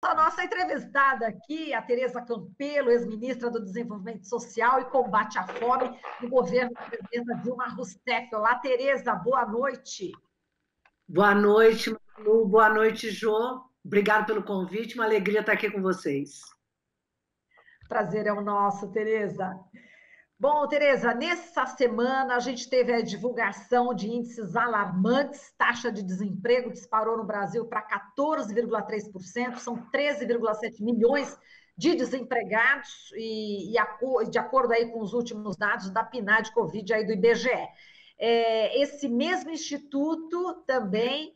a nossa entrevistada aqui, a Tereza Campelo, ex-ministra do Desenvolvimento Social e Combate à Fome do governo da presidenta Dilma Rousseff. Olá, Tereza, boa noite. Boa noite, Manu. Boa noite, Jô. Obrigado pelo convite, uma alegria estar aqui com vocês. Prazer é o nosso, Tereza. Bom, Tereza, nessa semana a gente teve a divulgação de índices alarmantes, taxa de desemprego disparou no Brasil para 14,3%, são 13,7 milhões de desempregados, e de acordo aí com os últimos dados da PNAD Covid aí do IBGE. Esse mesmo instituto também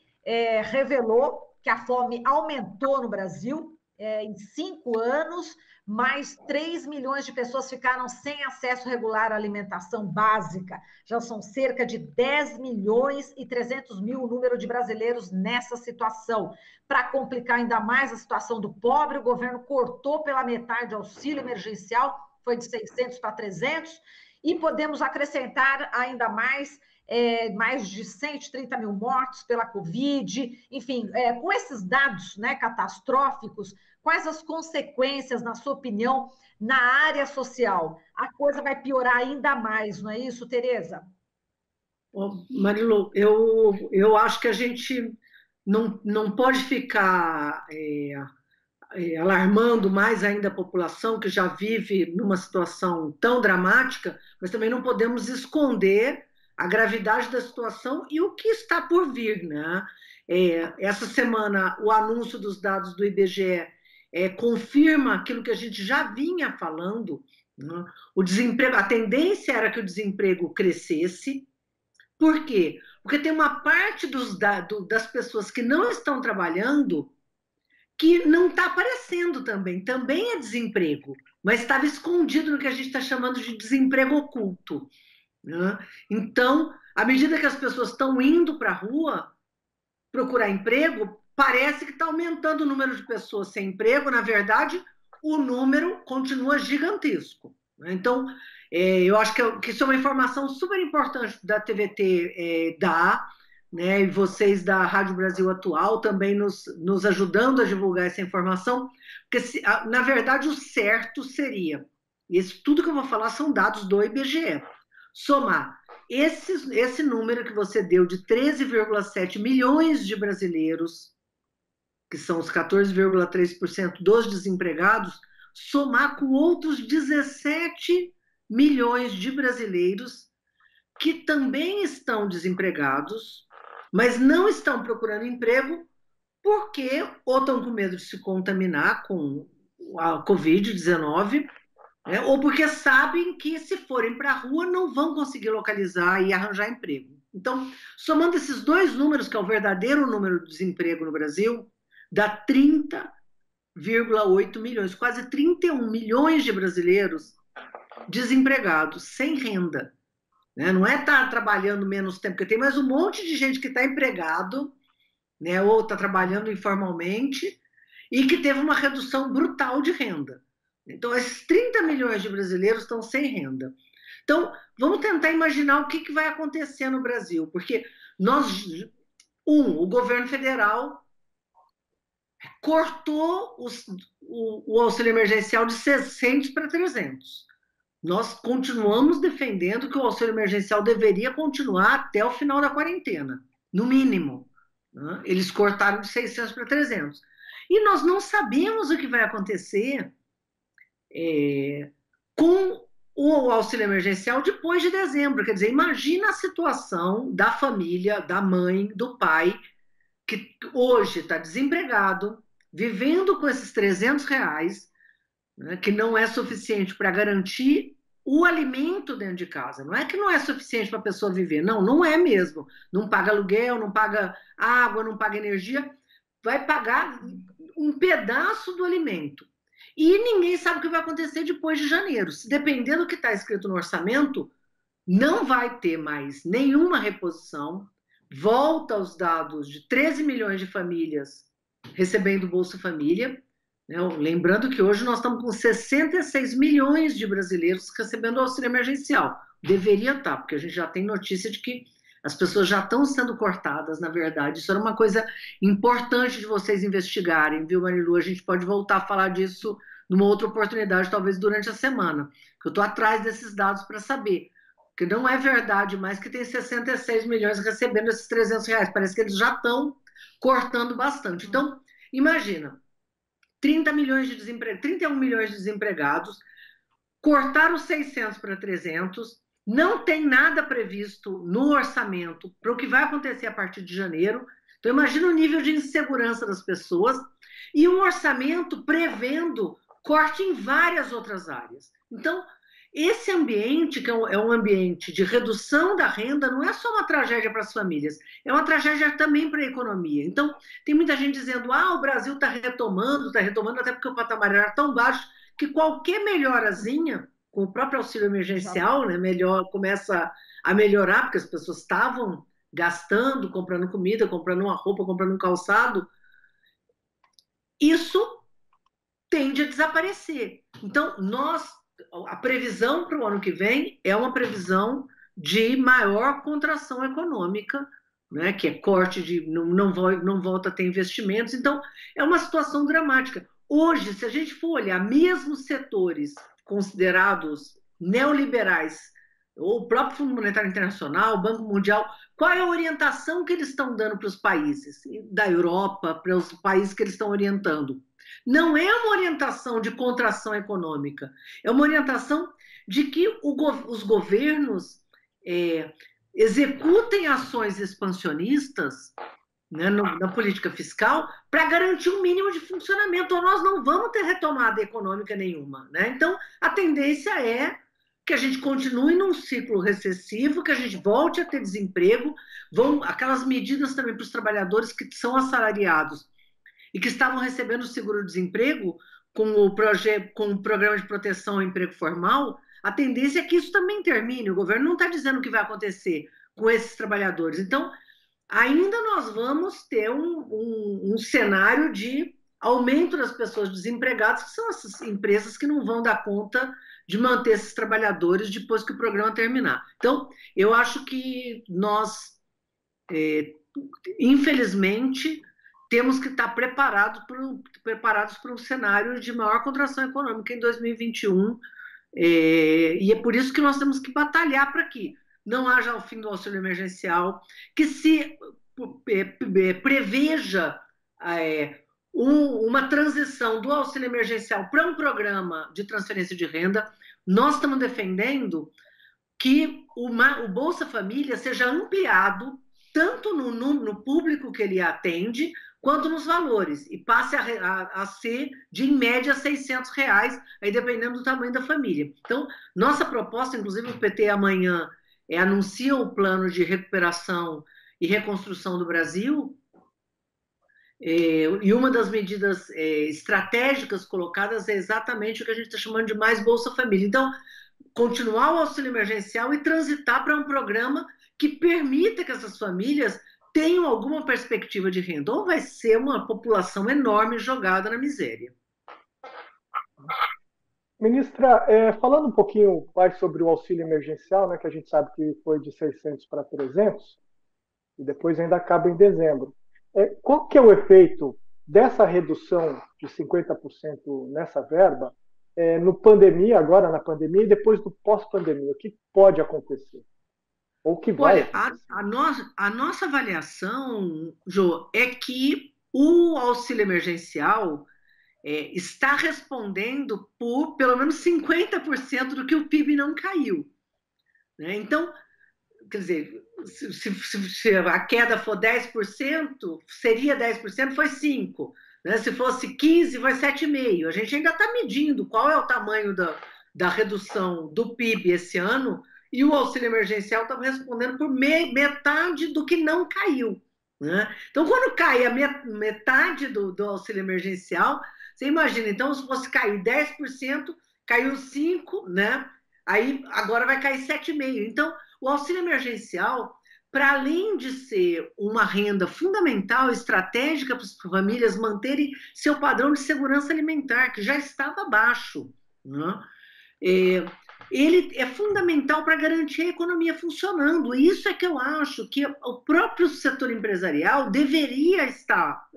revelou que a fome aumentou no Brasil em 5 anos, mais 3 milhões de pessoas ficaram sem acesso regular à alimentação básica. Já são cerca de 10 milhões e 300 mil o número de brasileiros nessa situação. Para complicar ainda mais a situação do pobre, o governo cortou pela metade o auxílio emergencial, foi de 600 para 300, e podemos acrescentar ainda mais de 130 mil mortos pela Covid. Enfim, com esses dados, né, catastróficos, quais as consequências, na sua opinião, na área social? A coisa vai piorar ainda mais, não é isso, Tereza? Marilu, eu acho que a gente não pode ficar alarmando mais ainda a população que já vive numa situação tão dramática, mas também não podemos esconder a gravidade da situação e o que está por vir, né? Essa semana, o anúncio dos dados do IBGE confirma aquilo que a gente já vinha falando, né? O desemprego, a tendência era que o desemprego crescesse. Por quê? Porque tem uma parte das pessoas que não estão trabalhando que não está aparecendo também é desemprego, mas estava escondido no que a gente está chamando de desemprego oculto, né? Então, à medida que as pessoas estão indo para a rua procurar emprego, parece que está aumentando o número de pessoas sem emprego. Na verdade, o número continua gigantesco, né? Então, eu acho que isso é uma informação super importante da TVT dar, né? E vocês da Rádio Brasil Atual também nos ajudando a divulgar essa informação, porque, na verdade, o certo seria, tudo que eu vou falar são dados do IBGE, somar esse número que você deu de 13,7 milhões de brasileiros, que são os 14,3% dos desempregados, somar com outros 17 milhões de brasileiros que também estão desempregados, mas não estão procurando emprego porque ou estão com medo de se contaminar com a Covid-19, né, ou porque sabem que se forem para a rua não vão conseguir localizar e arranjar emprego. Então, somando esses dois números, que é o verdadeiro número de desemprego no Brasil, dá 30,8 milhões, quase 31 milhões de brasileiros desempregados, sem renda, né? Não é estar trabalhando menos tempo, porque tem mais um monte de gente que está empregado, né, ou está trabalhando informalmente e que teve uma redução brutal de renda. Então, esses 30 milhões de brasileiros estão sem renda. Então, vamos tentar imaginar o que vai acontecer no Brasil, porque o governo federal cortou o auxílio emergencial de 600 para 300. Nós continuamos defendendo que o auxílio emergencial deveria continuar até o final da quarentena, no mínimo, né? Eles cortaram de 600 para 300. E nós não sabemos o que vai acontecer com o auxílio emergencial depois de dezembro. Quer dizer, imagina a situação da família, da mãe, do pai, que hoje está desempregado, vivendo com esses R$300, né, que não é suficiente para garantir o alimento dentro de casa. Não é que não é suficiente para a pessoa viver, não é mesmo. Não paga aluguel, não paga água, não paga energia, vai pagar um pedaço do alimento. E ninguém sabe o que vai acontecer depois de janeiro. Se depender do que está escrito no orçamento, não vai ter mais nenhuma reposição. Volta aos dados de 13 milhões de famílias recebendo Bolsa Família, né? Lembrando que hoje nós estamos com 66 milhões de brasileiros recebendo auxílio emergencial. Deveria estar, porque a gente já tem notícia de que As pessoas já estão sendo cortadas, na verdade. Isso era uma coisa importante de vocês investigarem, viu, Marilu? A gente pode voltar a falar disso numa outra oportunidade, talvez durante a semana, que eu estou atrás desses dados para saber. Porque não é verdade mais que tem 66 milhões recebendo esses R$ 300. Parece que eles já estão cortando bastante. Então, imagina, 30 milhões de 31 milhões de desempregados, cortaram 600 para 300, não tem nada previsto no orçamento para o que vai acontecer a partir de janeiro. Então, imagina o nível de insegurança das pessoas e um orçamento prevendo corte em várias outras áreas. Então, esse ambiente, que é um ambiente de redução da renda, não é só uma tragédia para as famílias, é uma tragédia também para a economia. Então, tem muita gente dizendo, o Brasil está retomando, até porque o patamar era tão baixo, que qualquer melhorazinha, com o próprio auxílio emergencial, né, começa a melhorar, porque as pessoas estavam gastando, comprando comida, comprando uma roupa, comprando um calçado, isso tende a desaparecer. Então, a previsão para o ano que vem é uma previsão de maior contração econômica, né, que é corte de não volta a ter investimentos. Então, é uma situação dramática. Hoje, se a gente for olhar, mesmo setores considerados neoliberais, ou o próprio Fundo Monetário Internacional, o Banco Mundial, qual é a orientação que eles estão dando para os países da Europa, para os países que eles estão orientando? Não é uma orientação de contração econômica, é uma orientação de que os governos executem ações expansionistas, né, na política fiscal para garantir um mínimo de funcionamento, ou nós não vamos ter retomada econômica nenhuma. Né? Então, a tendência é que a gente continue num ciclo recessivo, que a gente volte a ter desemprego, aquelas medidas também para os trabalhadores que são assalariados e que estavam recebendo o seguro-desemprego com o programa de proteção ao emprego formal, a tendência é que isso também termine. O governo não está dizendo o que vai acontecer com esses trabalhadores. Então, ainda nós vamos ter um cenário de aumento das pessoas desempregadas, que são essas empresas que não vão dar conta de manter esses trabalhadores depois que o programa terminar. Então, eu acho que nós, infelizmente, temos que estar preparados para um cenário de maior contração econômica em 2021, e é por isso que nós temos que batalhar para que não haja o fim do auxílio emergencial, que se preveja uma transição do auxílio emergencial para um programa de transferência de renda. Nós estamos defendendo que o Bolsa Família seja ampliado tanto no público que ele atende, quanto nos valores, e passe a ser de, em média, R$ 600, aí dependendo do tamanho da família. Então, nossa proposta, inclusive o PT amanhã anuncia o plano de recuperação e reconstrução do Brasil, e uma das medidas estratégicas colocadas é exatamente o que a gente está chamando de mais Bolsa Família. Então, continuar o auxílio emergencial e transitar para um programa que permita que essas famílias tenham alguma perspectiva de renda, ou vai ser uma população enorme jogada na miséria. Ministra, falando um pouquinho mais sobre o auxílio emergencial, né, que a gente sabe que foi de 600 para 300, e depois ainda acaba em dezembro. Qual que é o efeito dessa redução de 50% nessa verba agora na pandemia e depois do pós-pandemia? O que pode acontecer? Ou que vai acontecer? A nossa avaliação, Jô, é que o auxílio emergencial está respondendo por pelo menos 50% do que o PIB não caiu. Né? Então, quer dizer, se a queda for 10%, seria 10%, foi 5%. Né? Se fosse 15%, foi 7,5%. A gente ainda está medindo qual é o tamanho da redução do PIB esse ano, e o auxílio emergencial estava respondendo por metade do que não caiu. Né? Então, quando cai a metade do auxílio emergencial, você imagina, então, se fosse cair 10%, caiu 5%, né? Aí agora vai cair 7,5%. Então, o auxílio emergencial, para além de ser uma renda fundamental, estratégica para as famílias manterem seu padrão de segurança alimentar, que já estava baixo, né? ele é fundamental para garantir a economia funcionando. E isso é que eu acho que o próprio setor empresarial deveria estar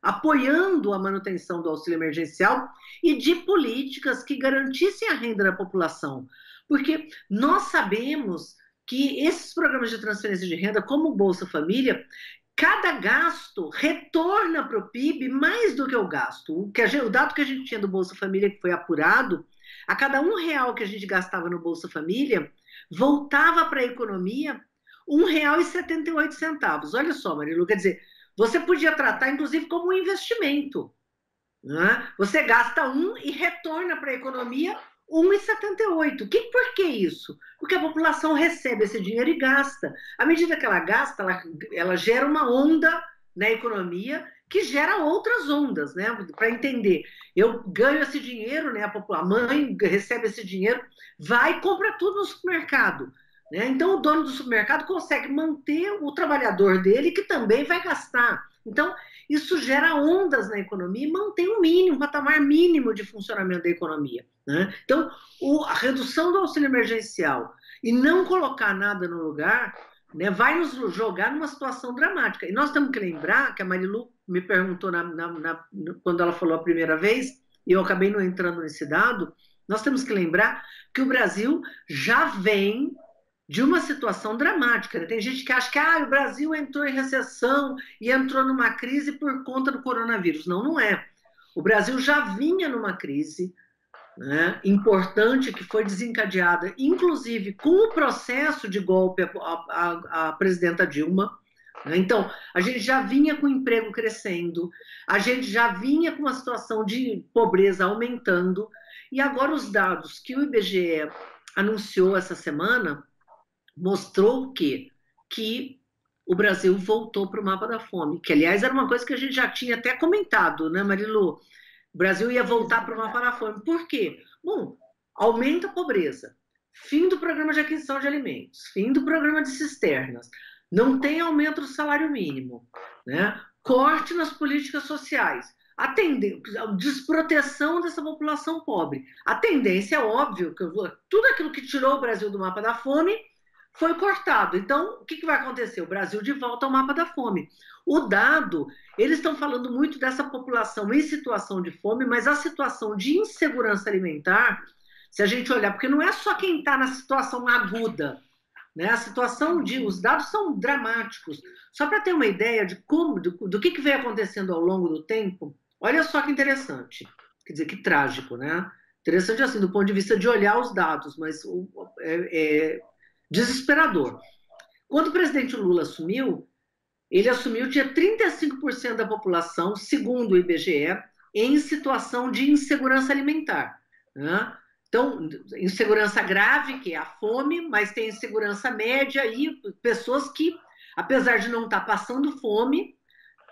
apoiando a manutenção do auxílio emergencial e de políticas que garantissem a renda da população. Porque nós sabemos que esses programas de transferência de renda, como o Bolsa Família, cada gasto retorna para o PIB mais do que o gasto. O dado que a gente tinha do Bolsa Família, que foi apurado, a cada R$1 que a gente gastava no Bolsa Família, voltava para a economia R$1,78. Olha só, Marilu, quer dizer, você podia tratar, inclusive, como um investimento. Né? Você gasta e retorna para a economia R$1,78. Por que isso? Porque a população recebe esse dinheiro e gasta. À medida que ela gasta, ela gera uma onda na economia que gera outras ondas, né? Para entender, eu ganho esse dinheiro, né? A mãe recebe esse dinheiro, vai e compra tudo no supermercado, né? Então o dono do supermercado consegue manter o trabalhador dele, que também vai gastar. Então isso gera ondas na economia e mantém um patamar mínimo de funcionamento da economia, né? Então a redução do auxílio emergencial e não colocar nada no lugar, né, vai nos jogar numa situação dramática. E nós temos que lembrar que a Marilu me perguntou quando ela falou a primeira vez, e eu acabei não entrando nesse dado, nós temos que lembrar que o Brasil já vem de uma situação dramática. Né? Tem gente que acha que o Brasil entrou em recessão e entrou numa crise por conta do coronavírus. Não, não é. O Brasil já vinha numa crise, né, importante, que foi desencadeada, inclusive, com o processo de golpe à presidenta Dilma. Né? Então, a gente já vinha com o emprego crescendo, a gente já vinha com uma situação de pobreza aumentando, e agora os dados que o IBGE anunciou essa semana mostrou o quê? Que o Brasil voltou para o mapa da fome, que, aliás, era uma coisa que a gente já tinha até comentado, né, Marilu? O Brasil ia voltar para o mapa da fome. Por quê? Bom, aumenta a pobreza, fim do programa de aquisição de alimentos, fim do programa de cisternas, não tem aumento do salário mínimo, né? Corte nas políticas sociais, desproteção dessa população pobre. A tendência é óbvio que tudo aquilo que tirou o Brasil do mapa da fome foi cortado. Então, o que vai acontecer? O Brasil de volta ao mapa da fome. O dado, eles estão falando muito dessa população em situação de fome, mas a situação de insegurança alimentar, se a gente olhar, porque não é só quem está na situação aguda, né? A situação os dados são dramáticos. Só para ter uma ideia de do que vem acontecendo ao longo do tempo, olha só que interessante, quer dizer, que trágico, né? Interessante assim, do ponto de vista de olhar os dados, mas desesperador. Quando o presidente Lula assumiu, ele assumiu, tinha 35% da população, segundo o IBGE, em situação de insegurança alimentar. Né? Então, insegurança grave, que é a fome, mas tem insegurança média e pessoas que, apesar de não estar passando fome,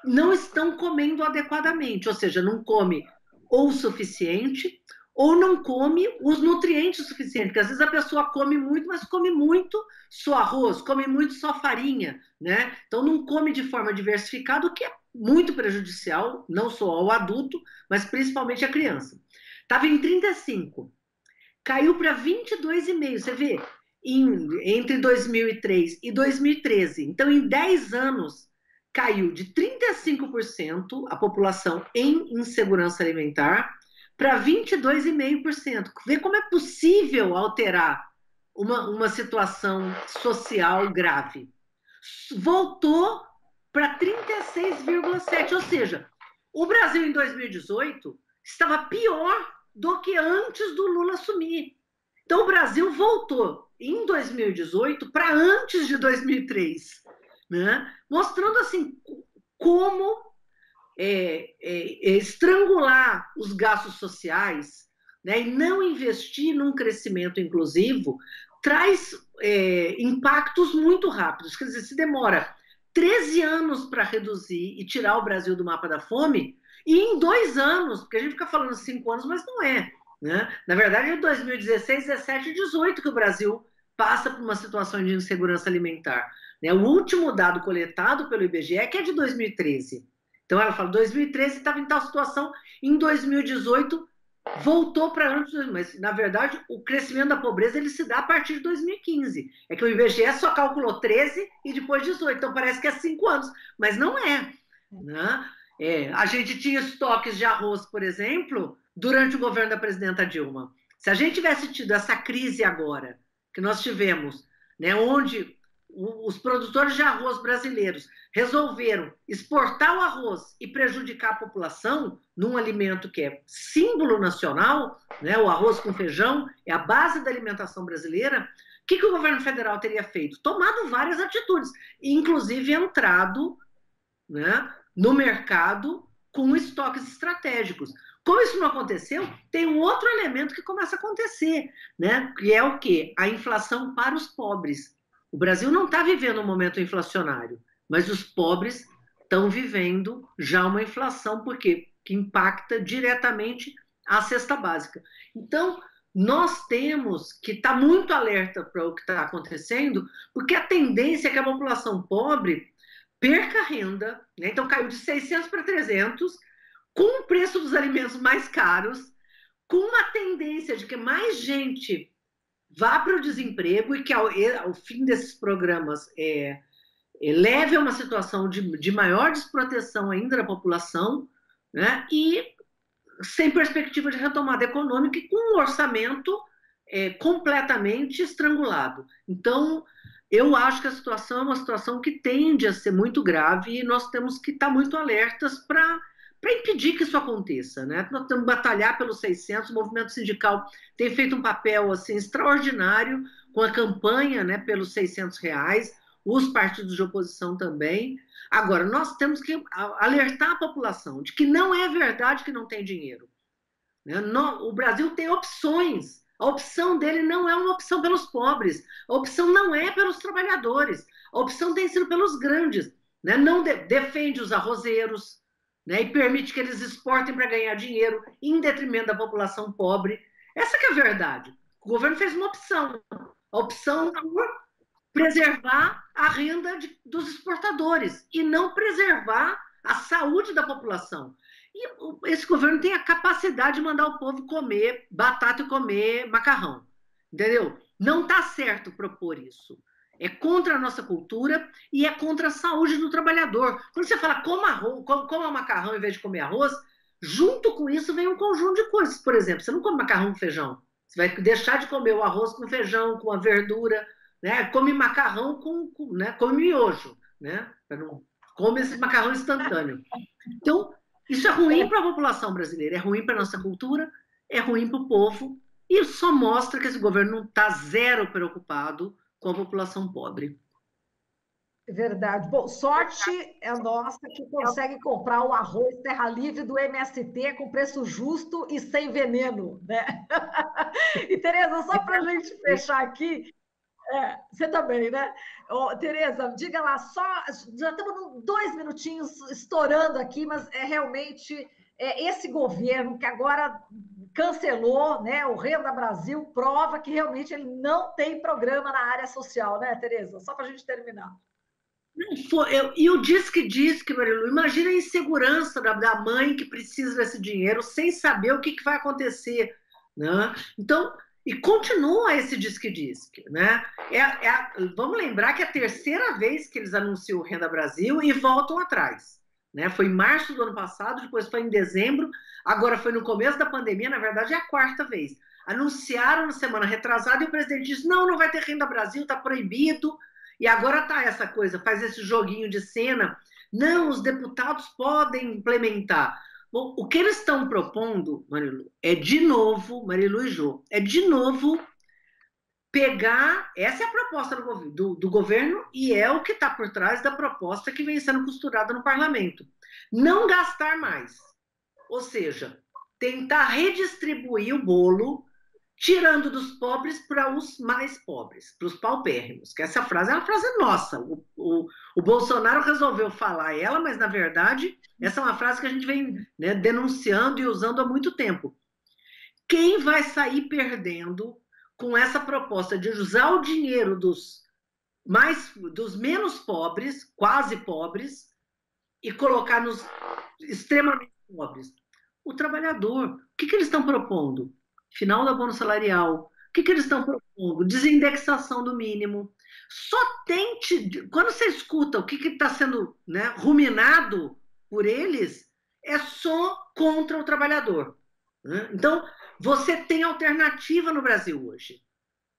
não estão comendo adequadamente, ou seja, não come ou o suficiente, ou não come os nutrientes suficientes, porque às vezes a pessoa come muito, mas come muito só arroz, come muito só farinha, né? Então não come de forma diversificada, o que é muito prejudicial, não só ao adulto, mas principalmente à criança. Estava em 35, caiu para 22,5, você vê, entre 2003 e 2013. Então, em 10 anos, caiu de 35% a população em insegurança alimentar para 22,5%. Vê como é possível alterar uma situação social grave. Voltou para 36,7%, ou seja, o Brasil em 2018 estava pior do que antes do Lula assumir. Então o Brasil voltou em 2018 para antes de 2003, né? Mostrando assim como estrangular os gastos sociais, né, e não investir num crescimento inclusivo traz impactos muito rápidos. Quer dizer, se demora 13 anos para reduzir e tirar o Brasil do mapa da fome, e em 2 anos, porque a gente fica falando 5 anos, mas não é. Né? Na verdade, em 2016, 17 e 18 que o Brasil passa por uma situação de insegurança alimentar. Né? O último dado coletado pelo IBGE que é de 2013. Então ela fala, 2013 estava em tal situação, em 2018 voltou para antes, mas na verdade o crescimento da pobreza ele se dá a partir de 2015. É que o IBGE só calculou 13 e depois 18, então parece que é 5 anos, mas não é, né? A gente tinha estoques de arroz, por exemplo, durante o governo da presidenta Dilma. Se a gente tivesse tido essa crise agora, que nós tivemos, né, onde os produtores de arroz brasileiros resolveram exportar o arroz e prejudicar a população num alimento que é símbolo nacional, né, o arroz com feijão é a base da alimentação brasileira, o que o governo federal teria feito? Tomado várias atitudes, inclusive entrado, né, no mercado com estoques estratégicos. Como isso não aconteceu, tem um outro elemento que começa a acontecer, né, que é o quê? A inflação para os pobres. O Brasil não está vivendo um momento inflacionário, mas os pobres estão vivendo já uma inflação, porque que impacta diretamente a cesta básica. Então, nós temos que estar muito alerta para o que está acontecendo, porque a tendência é que a população pobre perca renda, né? Então caiu de 600 para 300, com o preço dos alimentos mais caros, com uma tendência de que mais gente vá para o desemprego e que ao fim desses programas leve a uma situação de maior desproteção ainda da população, né? E sem perspectiva de retomada econômica e com um orçamento completamente estrangulado. Então, eu acho que a situação é uma situação que tende a ser muito grave e nós temos que estar muito alertas para impedir que isso aconteça, né? Nós temos que batalhar pelos 600, o movimento sindical tem feito um papel assim, extraordinário com a campanha, né, pelos R$ 600, os partidos de oposição também. Agora, nós temos que alertar a população de que não é verdade que não tem dinheiro, né? O Brasil tem opções. A opção dele não é uma opção pelos pobres, a opção não é pelos trabalhadores, a opção tem sido pelos grandes, né? Não defende os arrozeiros, né? E permite que eles exportem para ganhar dinheiro em detrimento da população pobre. Essa que é a verdade. O governo fez uma opção, a opção por preservar a renda dos exportadores e não preservar a saúde da população. E esse governo tem a capacidade de mandar o povo comer batata e comer macarrão, entendeu? Não está certo propor isso. É contra a nossa cultura e é contra a saúde do trabalhador. Quando você fala coma macarrão em vez de comer arroz, junto com isso vem um conjunto de coisas. Por exemplo, você não come macarrão com feijão. Você vai deixar de comer o arroz com feijão, com a verdura, né? Come macarrão né? Come miojo, né? Come esse macarrão instantâneo. Então, isso é ruim para a população brasileira, é ruim para a nossa cultura, é ruim para o povo, e só mostra que esse governo não está zero preocupado com a população pobre. É verdade. Bom, sorte é nossa que consegue comprar o arroz Terra Livre do MST com preço justo e sem veneno, né? E, Tereza, só para a gente fechar aqui, você também, né? Tereza, diga lá, já estamos 2 minutinhos estourando aqui, mas realmente esse governo que agora cancelou, né, o Renda Brasil, prova que realmente ele não tem programa na área social, né, Tereza? Só para a gente terminar. E o Disque, Marilu, imagina a insegurança da mãe que precisa desse dinheiro sem saber o que vai acontecer, né? Então, e continua esse Disque, né? Vamos lembrar que é a terceira vez que eles anunciam o Renda Brasil e voltam atrás, né? Foi em março do ano passado, depois foi em dezembro, agora foi no começo da pandemia, na verdade é a quarta vez. Anunciaram na semana retrasada e o presidente disse, não vai ter Renda Brasil, está proibido. E agora tá essa coisa, faz esse joguinho de cena. Não, os deputados podem implementar. Bom, o que eles estão propondo, Marilu, é de novo, Marilu e Jô, é de novo pegar, essa é a proposta do governo e é o que está por trás da proposta que vem sendo costurada no parlamento. Não gastar mais, ou seja, tentar redistribuir o bolo, tirando dos pobres para os mais pobres, para os paupérrimos, que essa frase é uma frase nossa. O Bolsonaro resolveu falar ela, mas, na verdade, essa é uma frase que a gente vem, né, denunciando e usando há muito tempo. Quem vai sair perdendo com essa proposta de usar o dinheiro dos menos pobres, quase pobres, e colocar nos extremamente pobres? O trabalhador. que eles estão propondo? Final do abono salarial. O que eles estão propondo? Desindexação do mínimo. Só tente, quando você escuta o que está sendo, né, ruminado por eles, é só contra o trabalhador. Né? Então, você tem alternativa no Brasil hoje.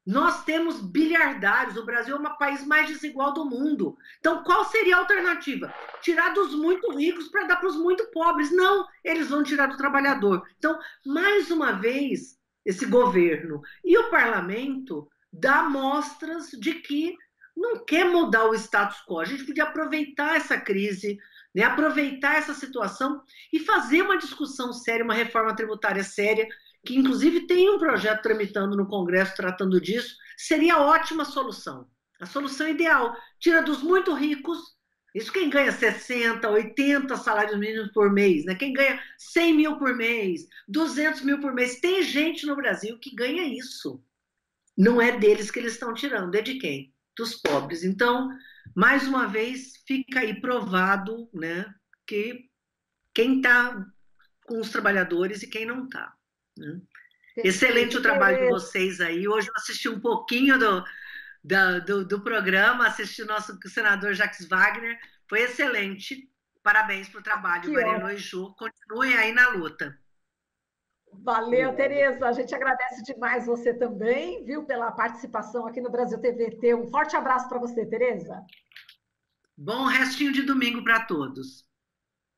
Nós temos bilhardários, o Brasil é o país mais desigual do mundo. Então, qual seria a alternativa? Tirar dos muito ricos para dar para os muito pobres. Não, eles vão tirar do trabalhador. Então, mais uma vez, esse governo e o parlamento dá mostras de que não quer mudar o status quo. A gente podia aproveitar essa crise, né, aproveitar essa situação e fazer uma discussão séria, uma reforma tributária séria, que inclusive tem um projeto tramitando no Congresso tratando disso, seria a ótima solução. A solução ideal. Tira dos muito ricos, isso quem ganha 60, 80 salários mínimos por mês, né? Quem ganha 100 mil por mês, 200 mil por mês. Tem gente no Brasil que ganha isso. Não é deles que eles estão tirando, é de quem? Dos pobres. Então, mais uma vez, fica aí provado, né, que quem está com os trabalhadores e quem não está. Né? Excelente o trabalho de vocês aí. Hoje eu assisti um pouquinho do programa, assisti o nosso senador Jacques Wagner, foi excelente. Parabéns pelo trabalho, Mariano e Ju. Continuem aí na luta. Valeu, Tereza. A gente agradece demais você também, viu, pela participação aqui no Brasil TVT. Um forte abraço para você, Tereza. Bom restinho de domingo para todos.